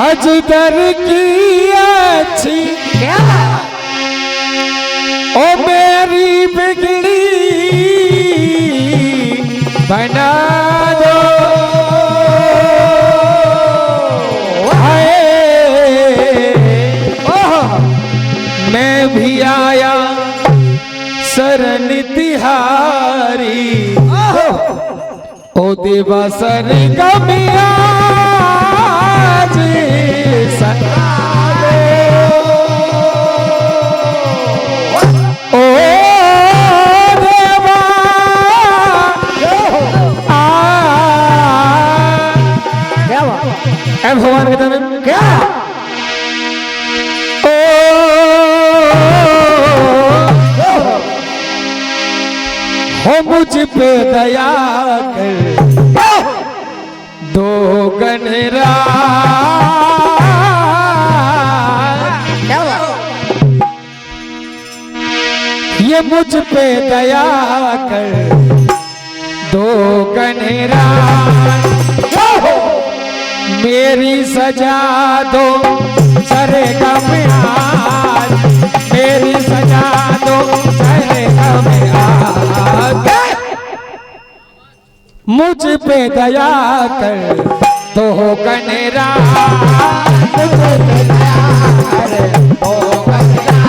अजगर की अच्छी ओ मेरी बिगड़ी बना दो। मैं भी आया शरण तिहारी ओ देवा सर कमिया सना दो। ओ देवा क्या भगवान के तरफ क्या हो मुझ पे दया कर दो गनरा। ये मुझ पे दया कर दो गनरा। मेरी सजा दो सरे का प्यार। मेरी सजा दो सरे का प्यार। मुझ पे दया कर दो गनरा। मुझ पे दया कर दो गनरा।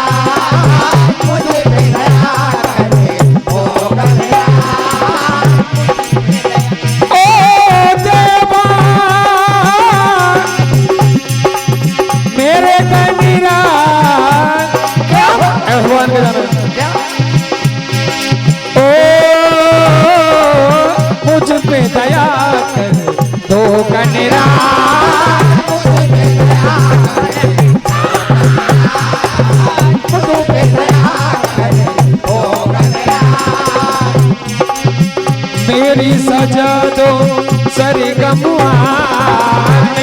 मुझ पे दया कर दो गनरा। ओ देवा मेरे गनरा क्या भगवान के नाम मुझ पे दया कर दो गनरा। मेरी सजा दो सरे गमुआ।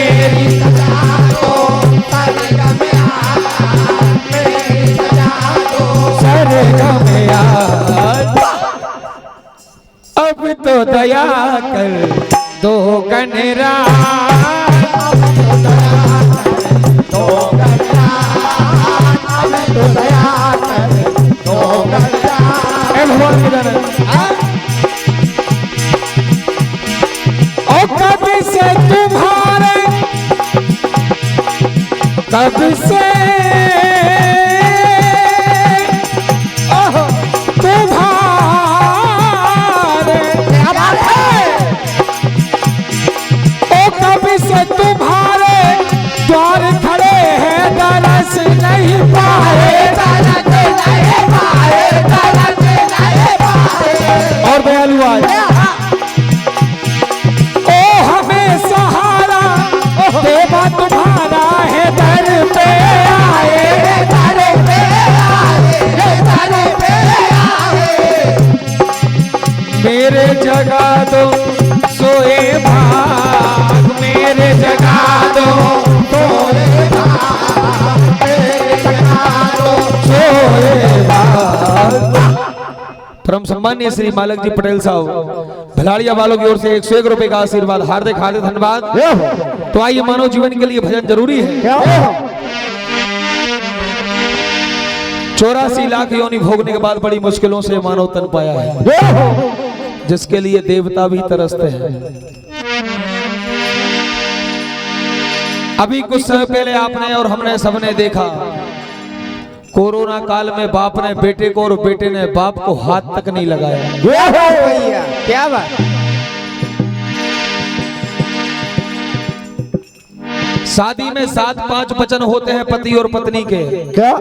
मेरी सजा दो सरे गमुआ। मेरी सजा दो सरे गमुआ। अब तो दया कर दो गनरा। दो गनरा। अब तो दया कर दो गनरा। भगवान की तरफ कब से तुम्हारे कब से तुम्हारे ओ कब से तुम्हारे द्वार खड़े हैं दरस नहीं पाए। दरस नहीं पाए। दरस नहीं पाए। और दयालु आज देवा तुम्हारा है दर पे आए। दर पे आए। दर पे आए। मेरे जगा दो सोए भाग। मेरे जगा दो सोए भाग। मेरे जगा दो सोए भाग। परम सम्मानीय श्री मालक जी पटेल साहब भलाड़िया वालों की ओर से 101 रुपए का आशीर्वाद। हार्दिक हार्दिक धन्यवाद। तो आइए मानव जीवन के लिए भजन जरूरी है। 84 लाख योनि भोगने के बाद बड़ी मुश्किलों से मानव तन पाया है, जिसके लिए देवता भी तरसते हैं। अभी कुछ समय पहले आपने और हमने सबने देखा कोरोना काल में बाप ने बेटे को और बेटे ने बाप को हाथ तक नहीं लगाया। क्या बात। शादी में 7-5 वचन होते हैं पति और पत्नी के क्या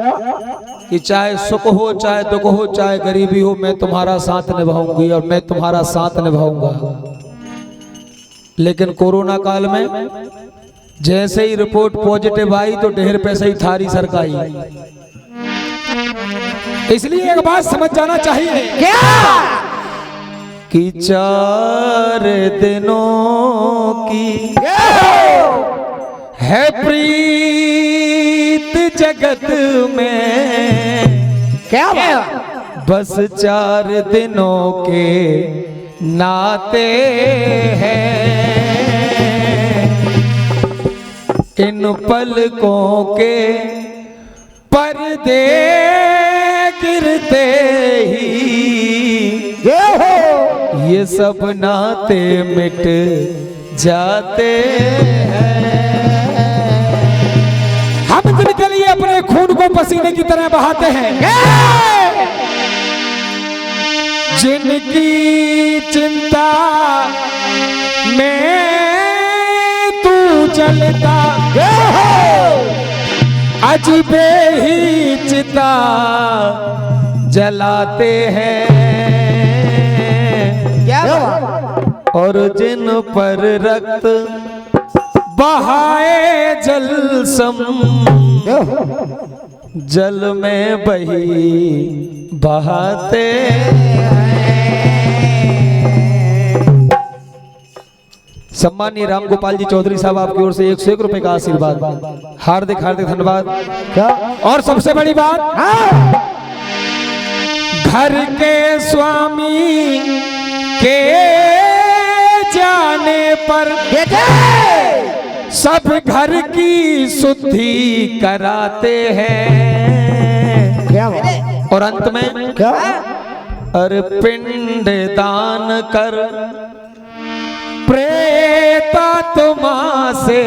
कि चाहे सुख हो चाहे दुख हो चाहे गरीबी हो मैं तुम्हारा साथ निभाऊंगी और मैं तुम्हारा साथ निभाऊंगा। लेकिन कोरोना काल में जैसे ही रिपोर्ट पॉजिटिव आई तो ढेर पैसे ही थारी सरकाई। इसलिए एक बात समझ जाना चाहिए क्या कि 4 दिनों की है प्रीत जगत में। क्या बस 4 दिनों के नाते हैं। इन पलकों के पर्दे गिरते ही ये सब नाते मिट जाते हैं। हम जिनके लिए अपने खून को पसीने की तरह बहाते हैं, जिनकी चिंता में तू चलता अजबे ही चिता जलाते हैं। और जिन पर रक्त बहाए जल सम जल में बही बहाते हैं। सम्मानीय राम गोपाल जी चौधरी साहब, आपकी ओर से 101 रुपए का आशीर्वाद, हार्दिक हार्दिक धन्यवाद। क्या? और सबसे बड़ी बात, घर के स्वामी के जाने पर सब घर की शुद्धि कराते हैं। क्या? और अंत में क्या? अरे पिंड दान कर प्रेतात्मा से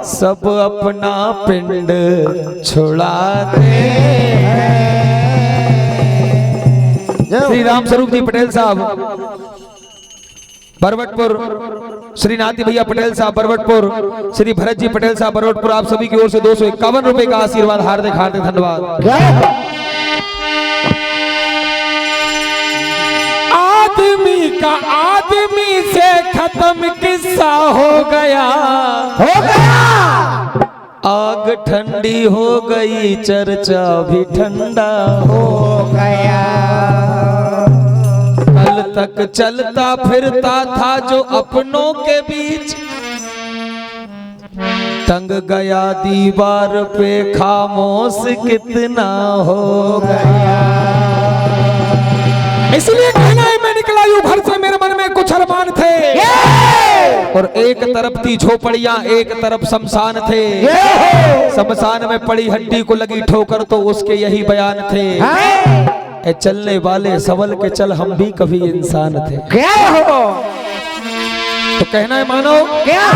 सब अपना पिंड छुड़ाते हैं। श्री राम स्वरूप जी पटेल साहब बरवटपुर, श्री नाती भैया पटेल साहब बरवटपुर, श्री भरत जी पटेल साहब बरवटपुर, आप सभी की ओर से 251 रुपए का आशीर्वाद, हार्दिक हार्दिक धन्यवाद। आदमी का आदमी से खत्म किस्सा हो गया, आग ठंडी हो गई, चर्चा भी ठंडा हो गया। कल तक चलता फिरता था जो अपनों के बीच, टंग गया दीवार पे, खामोश कितना हो गया। इसलिए कहना है मैं निकला यूं घर से, मेरे मन में कुछ अरमान थे, और एक तरफ थी झोपड़ियां, एक तरफ शमशान थे। शमशान में पड़ी हड्डी को लगी ठोकर, तो उसके यही बयान थे, ए चलने वाले संभल के चल, हम भी कभी इंसान थे। क्या हो? तो कहना है मानो क्या?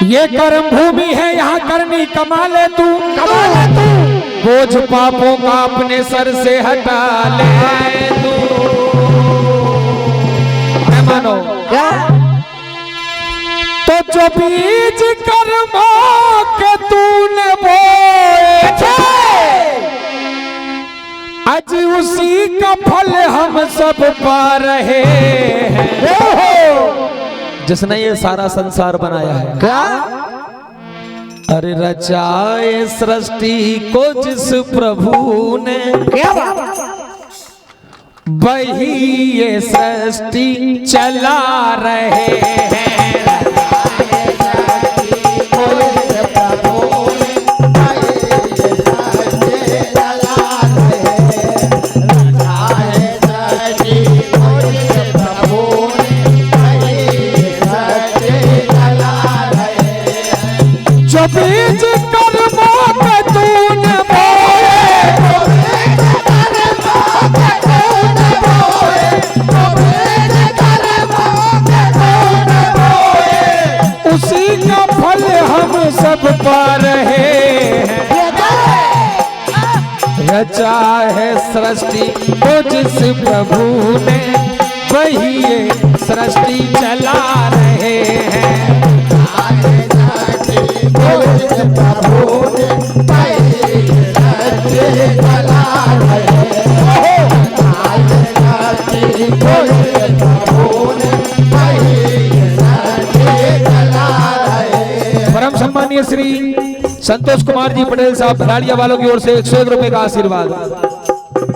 ये कर्म भूमि है, यहाँ करनी कमा ले तू, बोझ पापों का अपने सर से हटा ले तू। मैं मानो क्या? तो जो बीज कर्मों के तूने बोए थे, आज उसी का फल हम सब पा रहे हैं, जिसने ये सारा संसार बनाया है। क्या? अरे रचाए सृष्टि को जिस प्रभु ने, क्या? वही ये सृष्टि चला रहे हैं। बीज कर्मों के तूने बोए, उसी का फल हम सब पा रहे हैं। रचा है सृष्टि को जिस प्रभु ने, वही ये सृष्टि चला रहे हैं। परम सम्मानीय श्री संतोष कुमार जी पटेल साहब भराड़िया वालों की ओर से 101 रुपए का आशीर्वाद।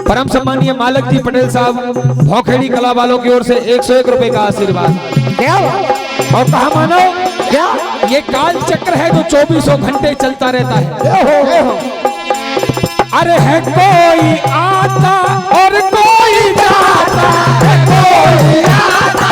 परम सम्मानीय मालक जी पटेल साहब भौखेड़ी कला वालों की ओर से 101 रुपए का आशीर्वाद। क्या? और कहा मानो क्या? ये काल चक्र है जो 24 घंटे चलता रहता है। अरे है कोई आता और कोई जाता, है कोई आता,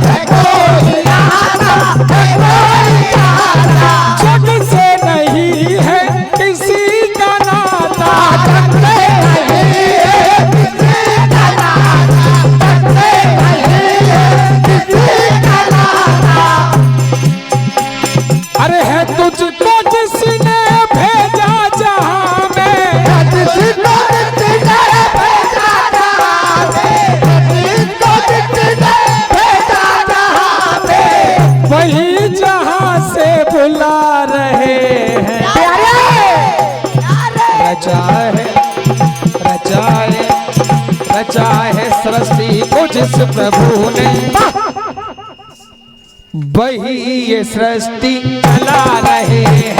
है कोई आता, है कोई जाता। जग से नहीं है किसी का नाता, जग से नहीं है किसी का नाता, जग से नहीं है किसी का नाता। अरे है तुझको जिसने भेजा जहां में, जिसको जिसने भेजा जहां में, जिसको जिसने भेजा जहां में, वही जहां से बुला रहे हैं। रचाए रचाए रचाए सृष्टि को जिस प्रभु ने, वही ये सृष्टि चला रहे हैं।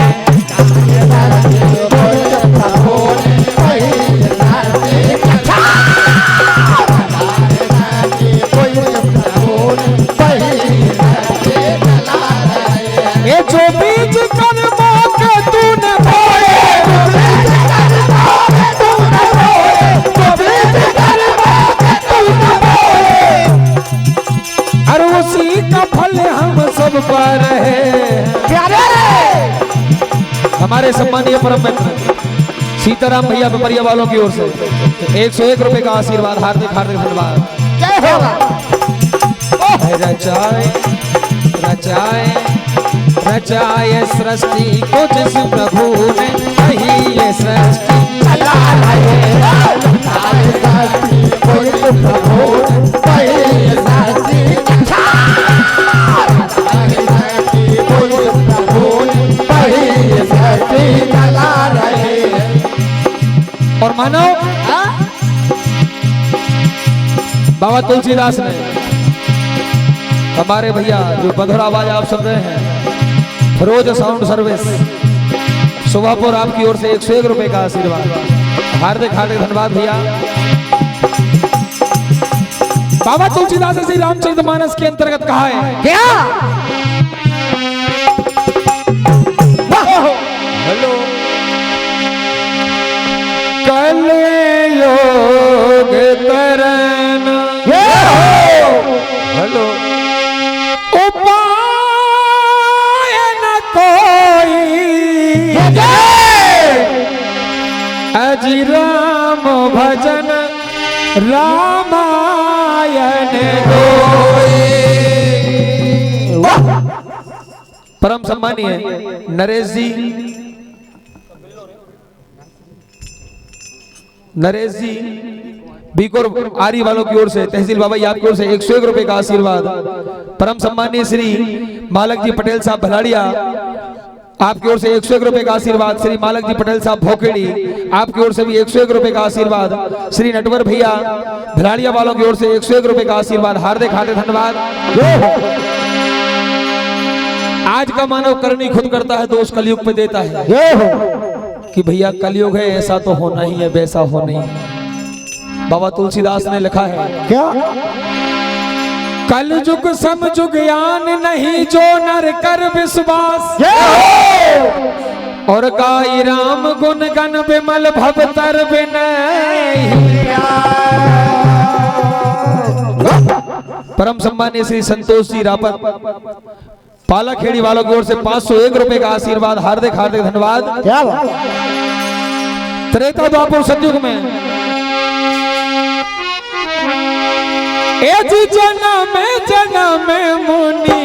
ये जो बीज कर्मों के तूने बोए, जो बीज कर्मों के तूने बोए, जो बीज कर्मों के तूने बोए, और उसी का फल हम सब पा रहे हैं। प्यारे हमारे सम्मानीय परम मित्र सीताराम भैया पिपरिया वालों की ओर से 101 रुपए का आशीर्वाद, हार्दिक हार्दिक धन्यवाद। जय हो। रचाए रचाए रचाए सृष्टि को जिस प्रभु ने, वही ये सृष्टि चला रहे हैं। प्रभु वही ये सृष्टि चला रहे हैं। और मानो बाबा तुलसीदास ने, हमारे भैया जो मधुर आवाज आप सुन रहे हैं, फिरोज साउंड सर्विस सुभापुर, आपकी ओर से 101 रुपए का आशीर्वाद, हार्दिक हार्दिक धन्यवाद भैया। बाबा तुलसीदास श्री रामचरितमानस के अंतर्गत कहा है क्या? हेलो कल योग तरन, हेलो उपाय न कोई, अजी राम भजन रामायण गोई। परम सम्मानीय नरेश जी बीकोर आरी वालों की ओर से, तहसील बाबा आपकी ओर से 101 रुपए का आशीर्वाद। परम सम्मानीय श्री मालक जी पटेल साहब भलाड़िया, आपकी ओर से 101 रुपए का आशीर्वाद। श्री मालक जी पटेल साहब भोकेड़ी, आपकी ओर से भी 101 रुपए का आशीर्वाद। श्री नटवर भैया भलाड़िया वालों की ओर से 101 रुपए का आशीर्वाद, हार्दिक हार्दिक धन्यवाद। आज का मानव करनी खुद करता है, दोष कलयुग पे देता है कि भैया कलयुग है, ऐसा तो होना ही है, वैसा हो नहीं। बाबा तुलसीदास ने लिखा है क्या? कल जुग समजुग ज्ञान नहीं, जो नर कर विश्वास, और गाई राम गुण गण विमल भवतर विनय। परम सम्मानीय श्री संतोष जी रापत पाला खेड़ी वालों की ओर से 501 रुपए का आशीर्वाद, हार्दिक हार्दिक धन्यवाद। क्या त्रेता द्वापर सतयुग में जन्म मुनि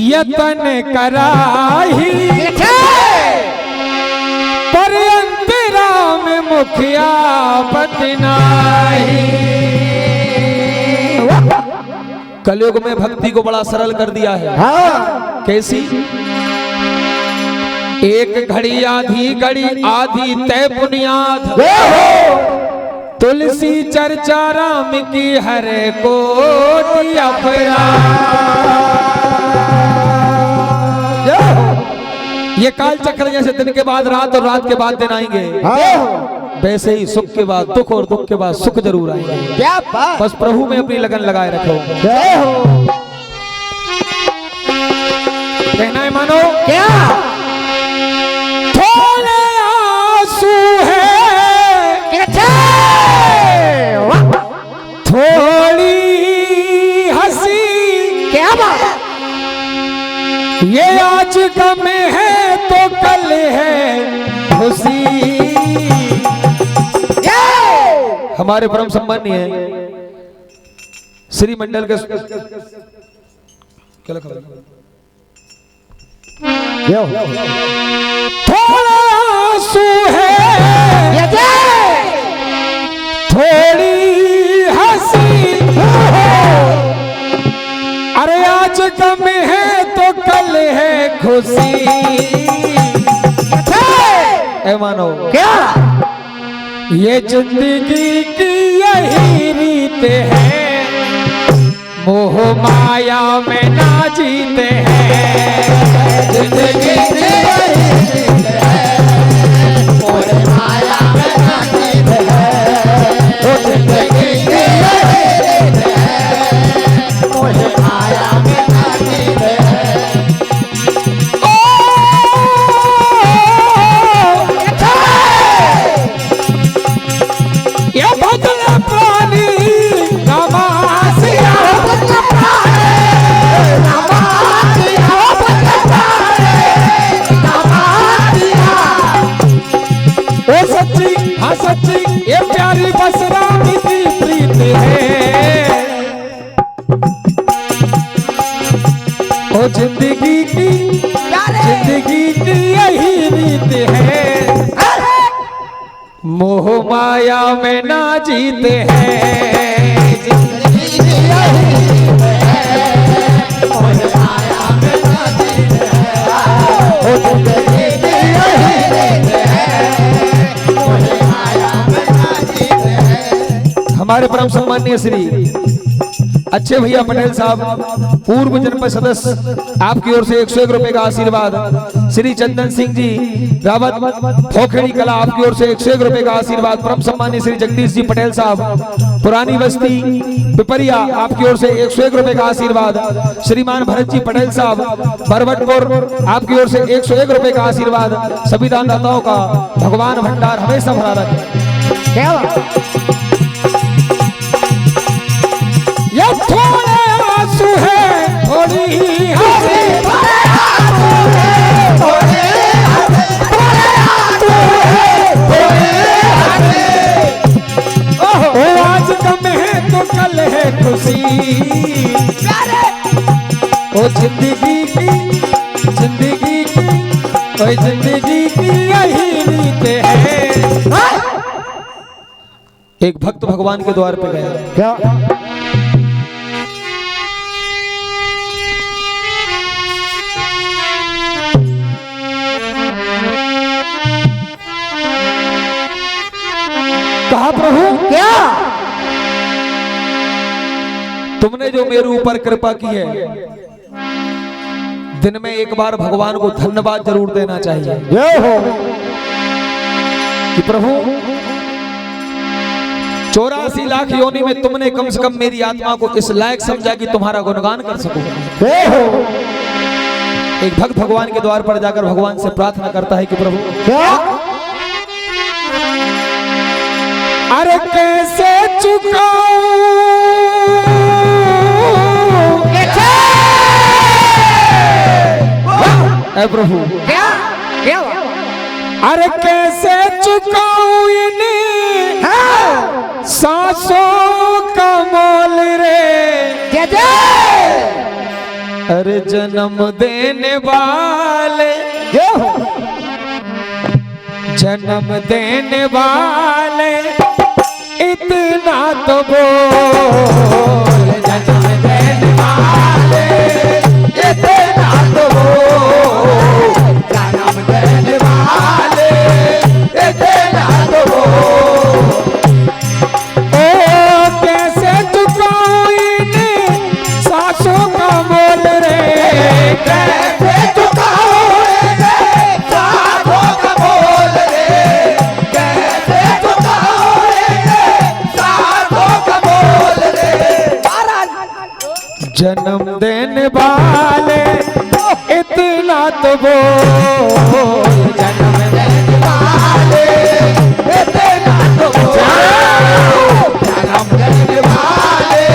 यतन कराही, पर अंतरा में मुखिया पति नाही। कलयुग में भक्ति को बड़ा सरल कर दिया है। हाँ। कैसी? एक घड़ी आधी घड़ी आधी तय बुनियाद, तुलसी चर्चा राम की हर कोटि अपराध। ये काल चक्र जैसे दिन के बाद रात और रात के बाद दिन आएंगे, वैसे ही सुख के बाद दुख और दुख के बाद सुख जरूर आएंगे। क्या बात। बस प्रभु में अपनी लगन लगाए रखो। जय हो। कहना है मानो क्या? थोड़े आंसू है थोड़ी हंसी, क्या बात? ये आज गम है तो कल है खुशी। हमारे परम सम्मानीय है श्री मंडल के क्या लिखा थोड़ा आंसू है थोड़ी हंसी, अरे आज गम है तो कल है खुशी। ए मानो क्या? ये जिंदगी की यही रीत है, मोह माया में ना जीते हैं। जिंदगी की यही रीत है, मोह माया में ना जीते हैं। ओ जिंदगी की यही रीत है, मोह माया में ना जीते हैं। ये भजन प्राणी नमासिया, ओ सच्ची हाँ सच्ची ये प्यारी बस राम की प्रीत है। ओ जिंदगी की यही रीत है, मोह माया में ना जीते हैं। जिंदगी की यही रीत है, मोह माया में ना जीते हैं। ओ जिंदगी की यही रीत है, मोह माया में ना जीते हैं। हमारे परम सम्मानीय श्री अच्छे भैया पटेल साहब पूर्व जनपद सदस्य, आपकी ओर से 101 रुपए का आशीर्वाद। श्री चंदन सिंह जी रावत खोखड़ी कला, आपकी ओर से 101 रुपए का आशीर्वाद। परम सम्मानीय श्री जगदीश जी पटेल साहब पुरानी बस्ती पिपरिया, आपकी ओर से 101 रुपए का आशीर्वाद। श्रीमान भरत जी पटेल साहब बरवटपुर, आपकी ओर से 101 रुपए का आशीर्वाद। सभी दानदाताओं का भगवान भंडार हमेशा भरा रखे। क्या? ये थोड़े आंसू है थोड़ी हंसी, ओ आज गम है तो कल है खुशी। ओ जिंदगी की यही रीत है। एक भक्त भगवान के द्वार पे गया। क्या? कहा प्रभु क्या? तुमने जो मेरे ऊपर कृपा की है, दिन में एक बार भगवान को धन्यवाद जरूर देना चाहिए। ये हो कि प्रभु 84 लाख योनि में तुमने कम से कम मेरी आत्मा को इस लायक समझा कि तुम्हारा गुणगान कर सकूं। ये हो। एक भक्त भगवान के द्वार पर जाकर भगवान से प्रार्थना करता है कि प्रभु क्या? अरे कैसे चुकाऊं ऐ प्रभु, क्या? क्या? अरे कैसे चुकाऊं इन्हें सांसों का मोल रे। अरे जन्म देने वाले, जन्म देने वाले इतना तो बोल। जन्म देने वाले इतना तो बोल। जन्म देने वाले इतना तो बोल। ओ कैसे चुकाऊं इन सांसों का मोल रे। कैसे चुकाऊं इन सांसों का मोल रे। कैसे चुकाऊं इन सांसों का मोल रे। जन्म देने वाले इतना तो बोल, जन्म देने वाले देते ना तो बोल, जन्म देने वाले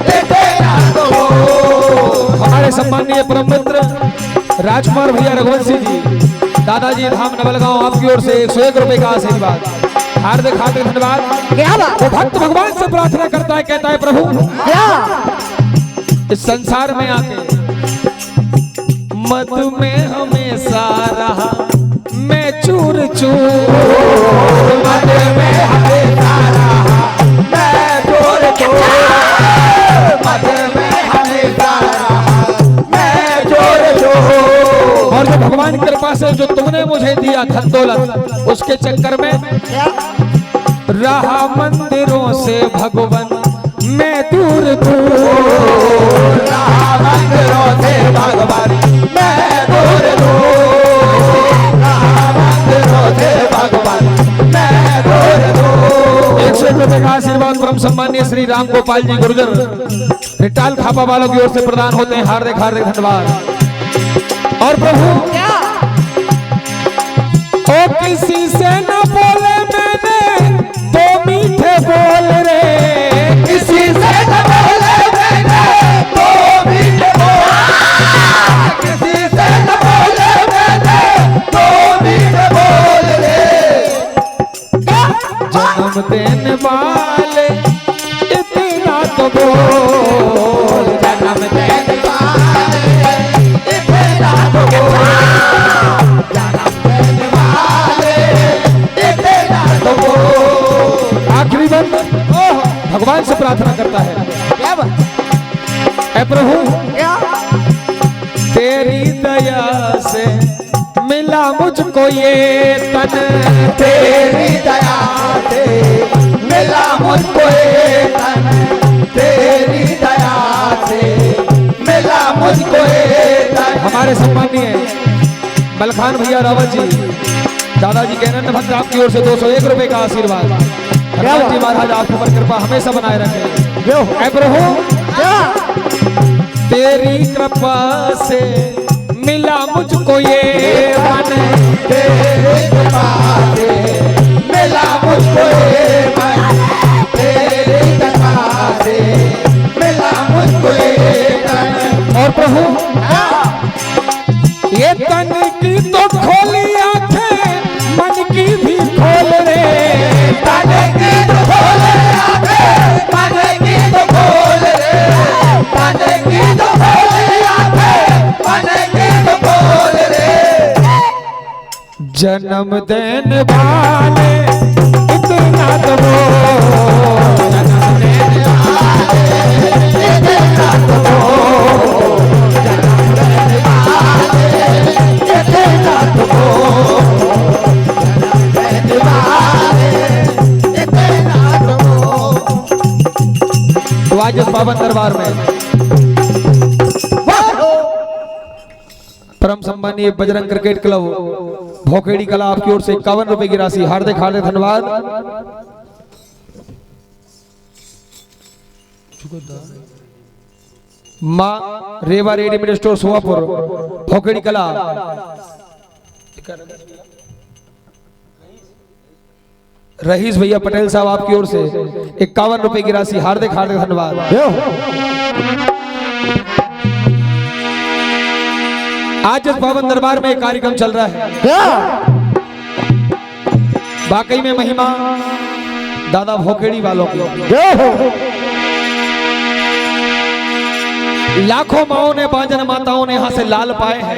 देते ना तो बोल। हमारे सम्माननीय परम मित्र राजकुमार भैया रघुवंशी जी, दादाजी धाम नवलगांव, आपकी ओर से 101 रुपए का आशीर्वाद, हार्दिक हार्दिक धन्यवाद। क्या बात? वो भक्त भगवान से प्रार्थना करता है, कहता है प्रभु क्या? इस संसार में आके मत में हमेशा रहा मैं चूर चूर, मत में हमेशा रहा मैं चूर चूर, मत में हमेशा रहा मैं चूर चूर। और जो भगवान की कृपा से जो तुमने मुझे दिया धन दौलत, उसके चक्कर में रहा मंदिरों से भगवान मैं दूर दूर, रहा मंदिरों से भगवान मैं दूर दूर, रहा मंदिरों से भगवान मैं दूर दूर। 101 रुपए का आशीर्वाद परम सम्मानीय श्री राम गोपाल जी गुर्जर रिटाल खापा वालों की ओर से प्रदान होते हैं, हार्दिक हार्दिक धन्यवाद। और प्रभु क्या? ओ किसी से न बोले मैंने दो मीठे बोल रे, किसी से न बोले मैंने दो मीठे बोल, किसी से न बोले मैंने दो मीठे बोल रे। जन्म देने वाले इतना तो बोल, जन्म देने वाले इतना तो बोल, आखिरी बंद भगवान से प्रार्थना करता है, क्या बात? ऐ प्रभु क्या? तेरी दया से मिला मुझको ये तन, तेरी दया से मिला मुझको ये तन, तेरी दया से मिला मुझको ये तन। हमारे सम्मानीय मलखान भैया रावत जी, दादाजी कहना भक्त आपकी ओर से 201 रुपए का आशीर्वाद। हनुमान जी महाराज आपके ऊपर कृपा हमेशा बनाए रखे। ऐ प्रभु क्या? तेरी कृपा से मिला मुझको ये मन, तेरी कृपा से मिला मुझको ये मन, तेरी कृपा से मिला मुझको ये तन। और प्रभु ये तन की तो खोली आंखें, मन की भी खोल रे, तन की तो खोल आंखें, मन की तो खोल रे, तन की तो खोल आंखें, मन की तो खोल रे। जन्म देने वाले इतना तो बोल, जन्म देने वाले इतना तो बोल, जन्म देने वाले इतना तो बोल, जन्म देने वाले इतना तो बोल। तो आज इस पावन दरबार में परम सम्मानीय बजरंग क्रिकेट क्लब भोकेड़ी कला आपकी ओर से 51 रुपए की राशि, हार्दिक हार्दिक धन्यवाद। माँ रेवा रेडीमेड स्टोर सोहापुर भोकेड़ी कला, रहीस भैया पटेल साहब आपकी ओर से 51 रुपए की राशि, हार्दिक हार्दिक धन्यवाद। आज इस पावन दरबार में एक कार्यक्रम चल रहा है, क्या? वाकई में महिमा दादा भोकेड़ी वालों की। लाखों माओं ने, बांजन माताओं ने यहां से लाल पाए हैं।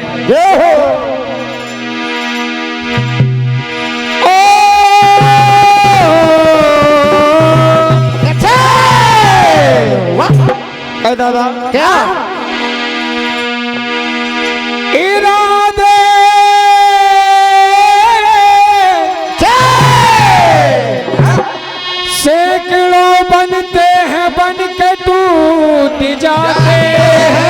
दादा क्या? इरादे सैकड़ों बनते हैं, बन के टूट जाते हैं।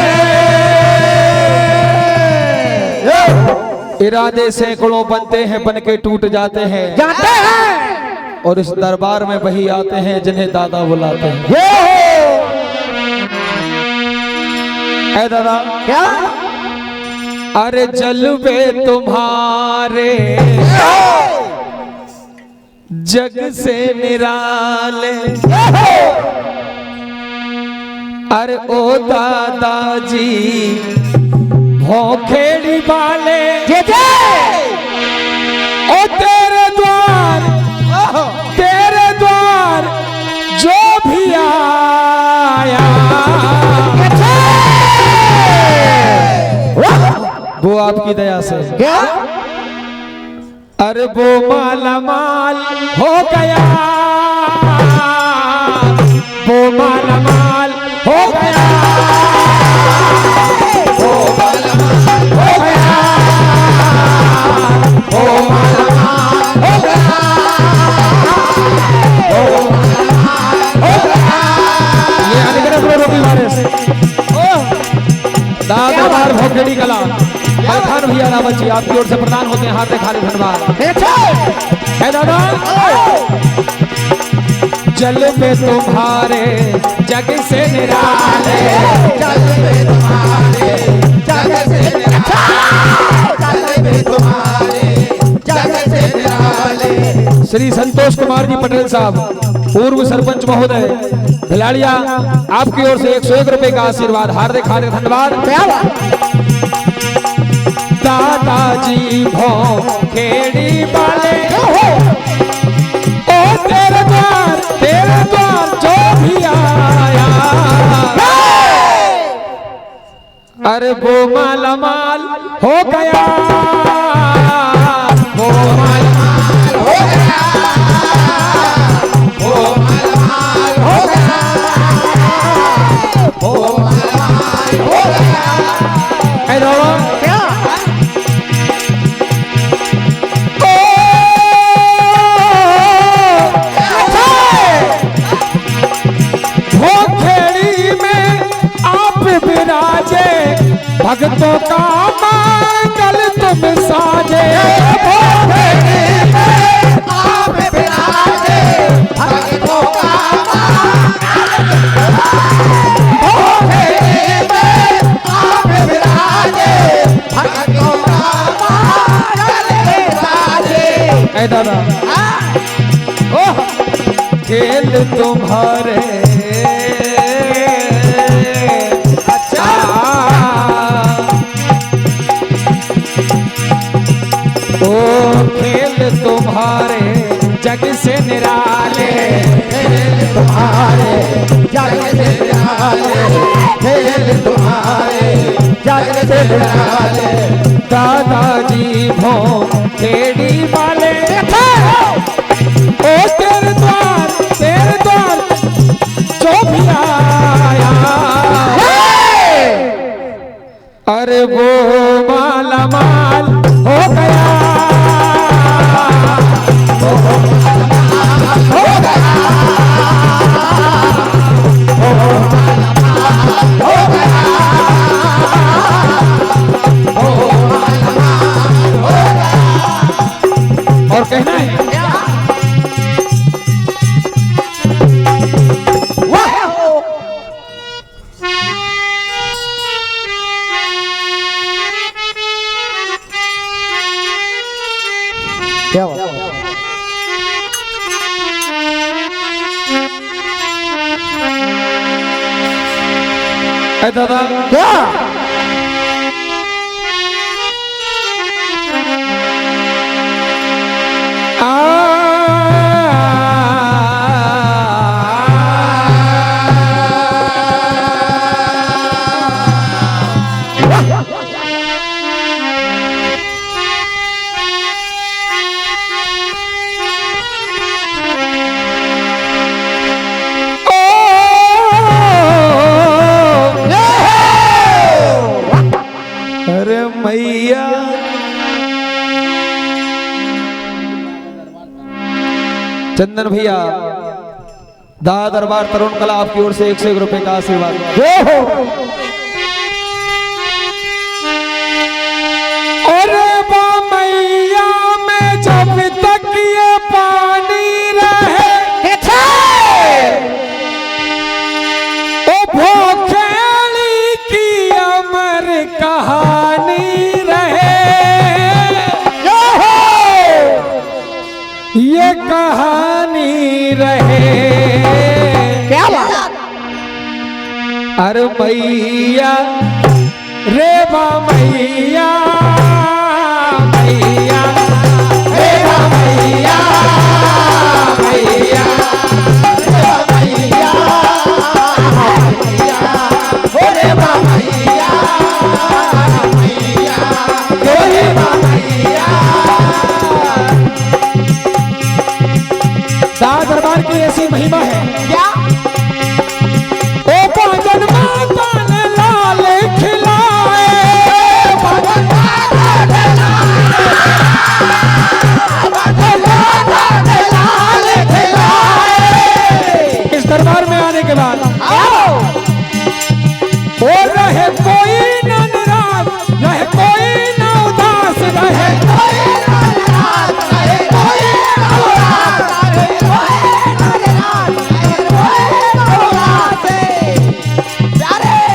इरादे सैकड़ों बनते हैं, बन के टूट जाते हैं, जाते हैं। और इस दरबार में वही आते हैं जिन्हें दादा बुलाते हैं। ऐ दादा क्या? अरे जलवे तुम्हारे जग से निराले, अरे ओ दादाजी भोखेड़ी वाले, ओ तेरे द्वार जो भी आया वो आपकी दया से, क्या? अरे वो माला माल हो गया, वो माला माल हो गया, वो माला माल हो गया, वो माला माल हो गया, वो माला माल हो गया। ये आने के लिए रोटी मारे से दादा बार भोगड़ी कला खान भैया रावत जी आपकी ओर से प्रदान होते हैं हाथ खाली धन्यवाद है दादा। जल पे तुम्हारे जग से निराले, जल पे तुम्हारे जग से निराले, जल पे तुम्हारे जग से निराले। श्री संतोष कुमार जी पटेल साहब पूर्व सरपंच महोदय भिलाड़िया आपकी ओर से 101 रुपए का आशीर्वाद हार्दिक हार्दिक धन्यवाद। दादाजी भोखेड़ी वाले, ओ तेरे द्वार जो भी आया, अरे वो माला माल हो गया, वो माला माल हो गया, वो माला माल हो गया, वो माला माल हो गया। क्या भक्तों का मंगल तुम साजे, आप विराजे भक्तों का आप विराजे भक्तों का दादा खेल तुम्हारे तुम्हारे जग से निराले, खेल तुम्हारे जग से निराले, खेल तुम्हारे जग से निराले। दादाजी भोखेड़ी वाले, ओ तेरे द्वार जो भी आया, अरे वो माला माल हो गया, और कहना है क्या दादा क्या मैया चंदन भैया दा दरबार तरुण कला आपकी ओर से 101 रुपए का आशीर्वाद। अरे बा मैया में जब तक ये पानी रहे, ओ भोखेड़ी की अमर कहानी ये कहानी रहे क्या बात। अरे मैया रे बा मैया मैया रे बा मैया मैया रे बा मैया रे बा मैया दास दरबार की ऐसी महिमा है क्या। ओ भजन माता ने लाल खिलाए इस दरबार में आने के बाद और रहे कोई न निराश रहे कोई न उदास रहे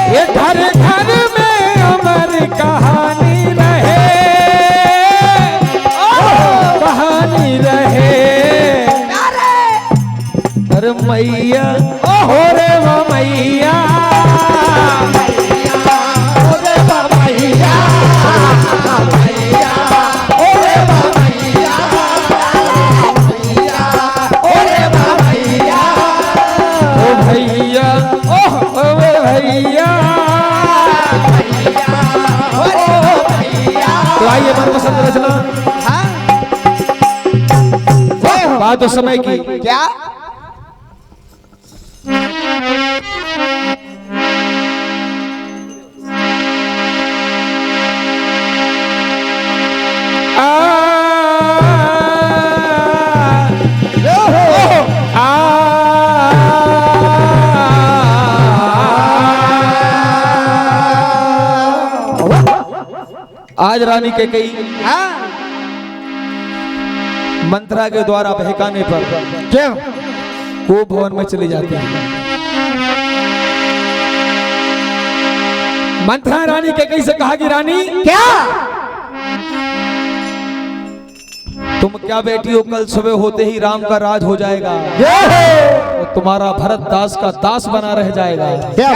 ये घर घर में अमर कहानी रहे कहानी रहे अरे मैया हो रे वो मैया ओ भैया ओ भैया तो आइए मनपसंद रचना बात उस समय की क्या। आज रानी के कई मंत्रा के द्वारा बहकाने पर क्या। वो भवन में चली जाती है। मंत्रा रानी के कई से कहा कि रानी क्या। तुम क्या बेटी हो, कल सुबह होते ही राम का राज हो जाएगा और तुम्हारा भरत दास का दास बना रह जाएगा। क्या।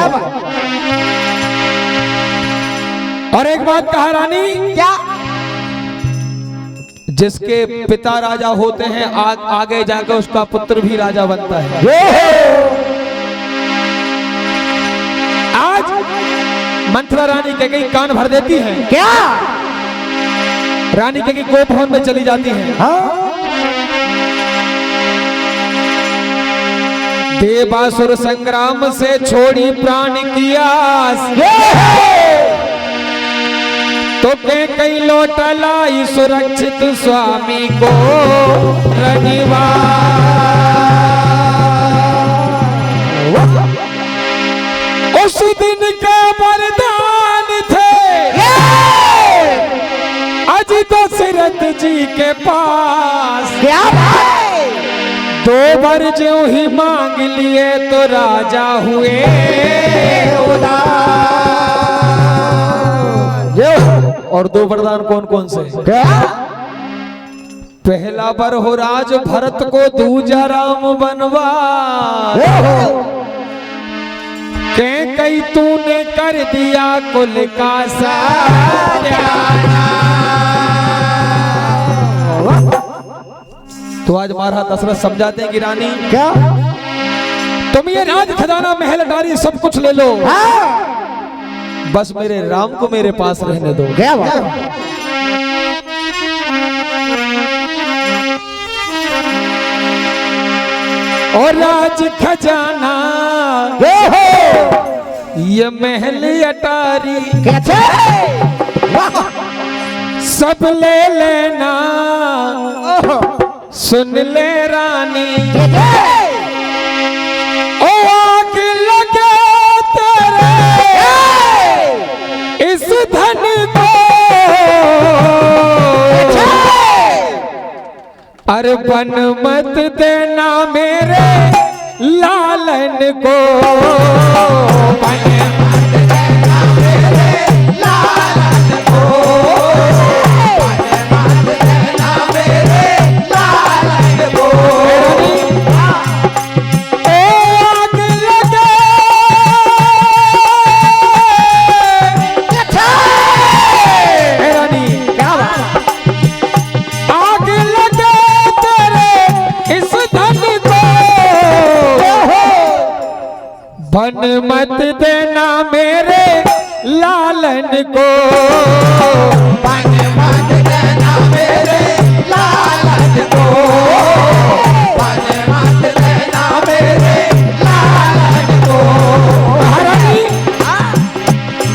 और एक बात कहा रानी क्या। जिसके पिता राजा होते हैं आगे जाकर उसका पुत्र भी राजा बनता है। आज मंत्रा रानी के कई कान भर देती है। क्या। रानी के कई गोप भवन में चली जाती है। देवासुर संग्राम से छोड़ी प्राण की आस तो कई लौट लाई सुरक्षित स्वामी को रनिवास। उस दिन का वरदान थे अज दशरथ जी के पास। क्या भाई। दो बार ज्यों ही मांग लिए तो राजा हुए और दो वरदान कौन कौन से। क्या। पहला बर हो राज भरत को, दूजा राम बनवास। कई तूने कर दिया कुल का साजना। तो आज महाराज दशरथ समझाते हैं कि रानी क्या। तुम ये राज खजाना महल अटारी सब कुछ ले लो, बस मेरे राम को मेरे पास रहने दो। क्या बात। और राज खजाना ये महल अटारी सब ले लेना, सुन ले रानी ओ आग लगे तेरे इस धन को। अरे बन मत देना मेरे लालन को, बन मत देना मेरे लालन को, बन मत देना मेरे लालन बन मत देना मेरे लालन को, बन मत देना मेरे लालन को, बन मत देना मेरे लालन को। महारानी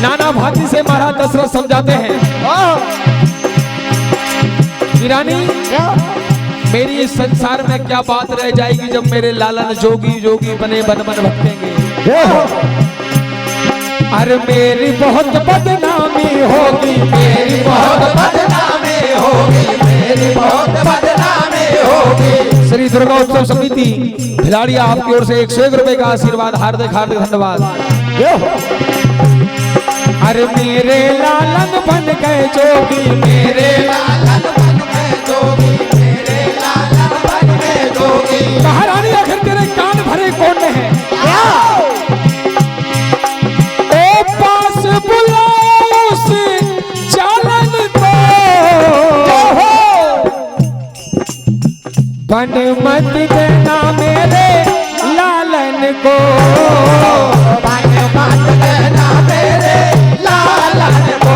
नाना भांति से महाराज दशरथ समझाते हैं कि रानी मेरी इस संसार में क्या बात रह जाएगी जब मेरे लालन जोगी जोगी बने बन बन भटकेंगे। अरे मेरी बहुत बदनामी होगी, मेरी बहुत बदनामी होगी, मेरी बहुत बदनामी होगी। श्री दुर्गा उत्सव समिति भिलाड़िया आपकी ओर से 101 रुपए का आशीर्वाद, हार्दिक हार्दिक धन्यवाद। अरे मेरे लालन बन गए जोगी, मेरे लालन बन गए जोगी, मेरे लालन बन गए जोगी। महारानी आखिर तेरे कान भरे कौन है? ओ पास बुलाओ उस जालन को, बन मत देना मेरे लालन को, बन मत देना मेरे लालन को,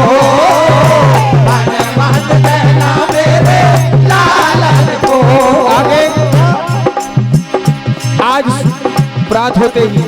बन मत देना मेरे लालन को। आगे आज प्रात होते ही